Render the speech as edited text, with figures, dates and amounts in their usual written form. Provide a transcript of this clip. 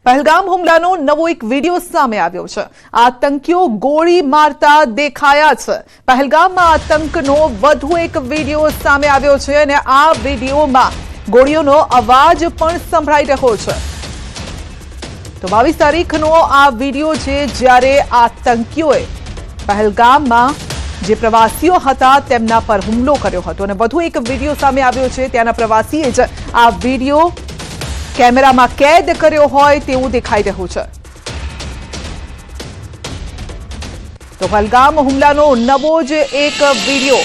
પહેલગામ હુમલાનો નવો એક વિડિયો સામે આવ્યો છે। આતંકીઓ ગોળી મારતા દેખાયા છે। પહેલગામમાં આતંકનો વધુ એક વિડિયો સામે આવ્યો છે અને આ વિડિયોમાં ગોળીઓનો અવાજ પણ સંભળાઈ રહ્યો છે। તો 22 તારીખનો આ વિડિયો છે જ્યારે આતંકીઓએ પહેલગામમાં જે પ્રવાસીઓ હતા તેમના પર હુમલો કર્યો હતો અને વધુ એક વિડિયો સામે આવ્યો છે। ત્યાંના પ્રવાસીએ જ આ વિડિયો કેમેરામાં કેદ કર્યો હોય તેવું દેખાઈ રહ્યું છે। તો પહેલગામ હુમલાનો નવો જ એક વિડિયો